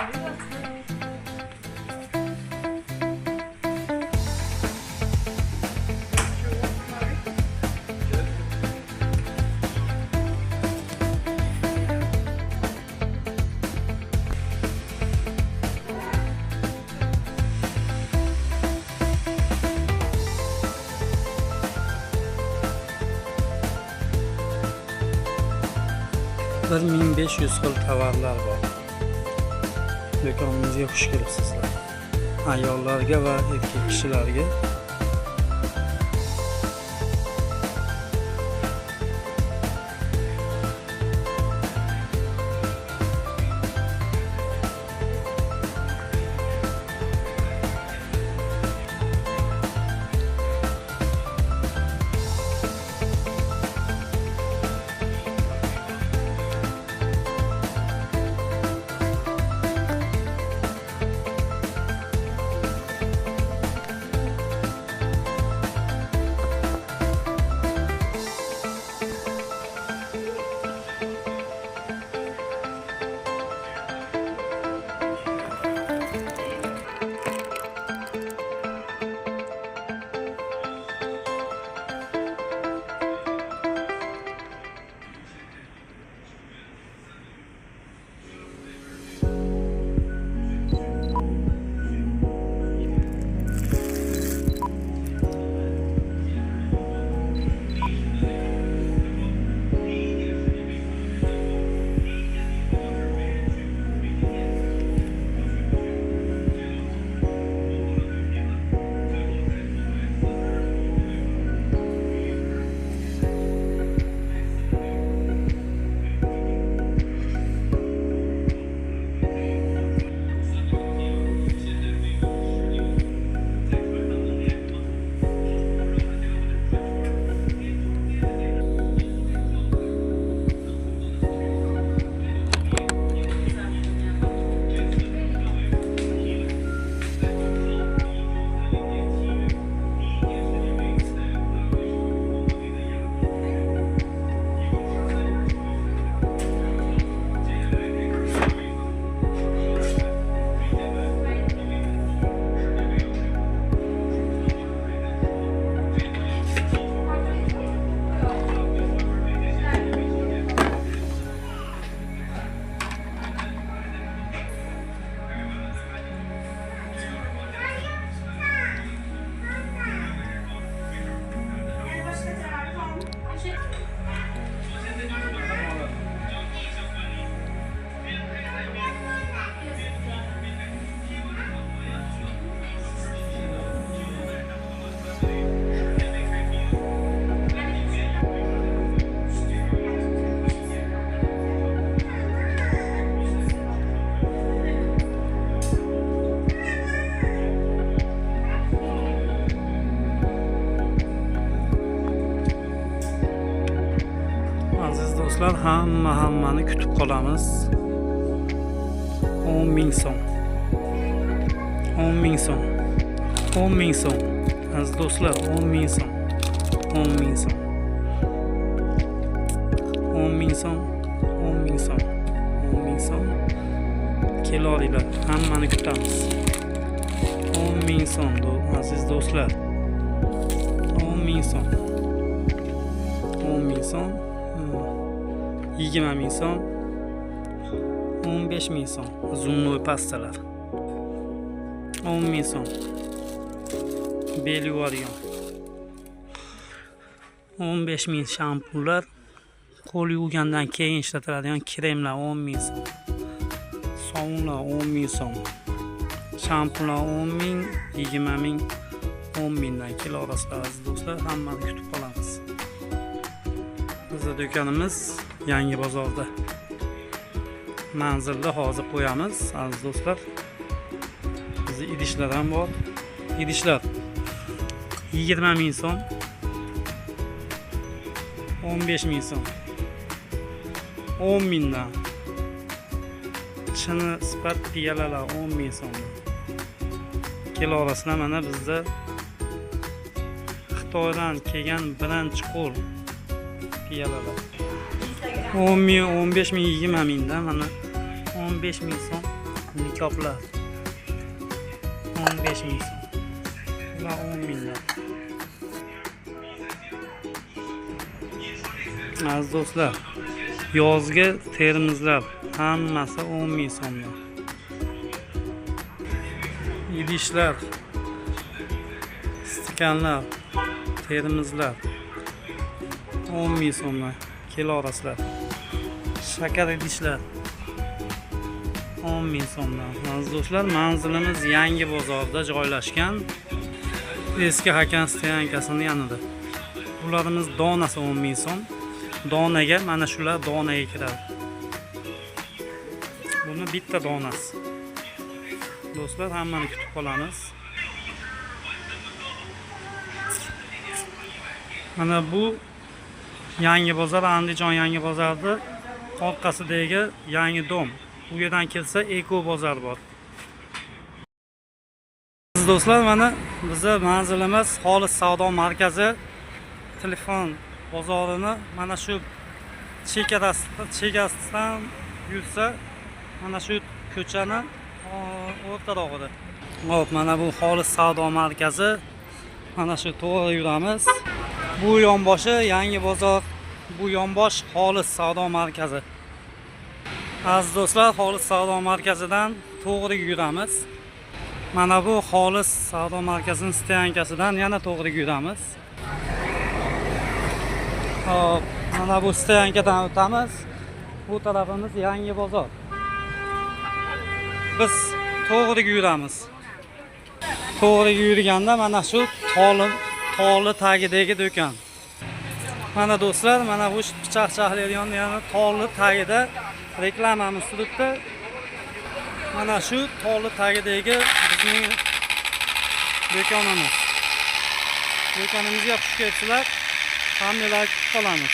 Bir 1500 xil tovarlar bor. Do'konimizga xush kelibsizlar. Ayollarga va erkak kishilarga do'stlar, hammani kutib qolamiz. 10.000 so'm. 10.000 so'm. 10.000 so'm. Aziz do'stlar, 10.000 so'm. 10.000 so'm. 10.000 so'm. 10.000 so'm. 10.000 so'm. Kelinglar, hammani kutamiz. 10.000 so'm aziz do'stlar. 10.000 so'm. 10.000 so'm. 20.000 so'm, 15.000 so'm zunnoy pastalar, 10.000 so'm bel yuvargan, 15.000 shampunlar, qo'l yuvgandan keyin ishlatiladigan kremlar 10.000 so'm, sovunlar 10.000 so'm, shampunlar 10.000, 20.000, 10.000 dan kilo orasida aziz do'stlar, hammani kutib qolamiz. Bizning do'konimiz Yangi bozorda. Manzilda hozir qo'yamiz aziz do'stlar. Bizning idishlar ham bor. Idishlar 20.000 so'm, 15.000 so'm, 10.000 dan. Chini sifat piyalalar 10.000 so'm. Kilo orasida mana bizda Xitoydan kelgan birinchi qo'l piyalalar. 10.000, 15.000, 20.000 dan mana 15.000 so'm Nikoplar 15 ming so'm. Ular 10 minglar. Aziz do'stlar, yozgi termizlar hammasi 10 ming so'mdan. Idishlar, stakanlar, termizlar 10 ming so'mdan. Kilo orasilar. Shakar idishlar 10 ming so'mdan. Aziz do'stlar, manzilimiz Yangi bozorda joylashgan. Eski Hakan stoyankasining yanida. Bularimiz donasi 10 ming so'm. Donaga mana shular donaga kiradi. Buni bitta donasi. Do'stlar, hammani kutib qolamiz. Mana bu Yangi bozor, Andijon Yangi bozorda orqasidagi yangi dom. Bu yerdan kelsa Eko bozor bor. Aziz do'stlar, mana bizning manzilimiz Xolis savdo markazi. Telefon bozorini mana shu chegarasidan yursa, mana shu ko'chani o'rtarog'ida. Hop, mana bu Xolis savdo markazi. Mana shu to'g'ri yuramiz. Bu yonboshi Yangi bozor, bu yonbosh Xolis savdo markazi. Aziz do'stlar, Xolis savdo markazidan to'g'ri yuramiz. Mana bu Xolis savdo markazining stoyankasidan yana to'g'ri yuramiz. Hop, mana bu stoyankadan o'tamiz. Bu tarafimiz Yangi bozor. Biz to'g'ri yuramiz. To'g'ri yurganda mana shu tog'li tagidagi do'kon. Mana do'stlar, mana bu pichoq chaqlaydigan yana tog'li tagida reklamamiz turibdi. Mana shu tog'li tagidagi bizning do'konimiz. Do'konimizga xush kelibsizlar. Hammalarga kutib qolamiz.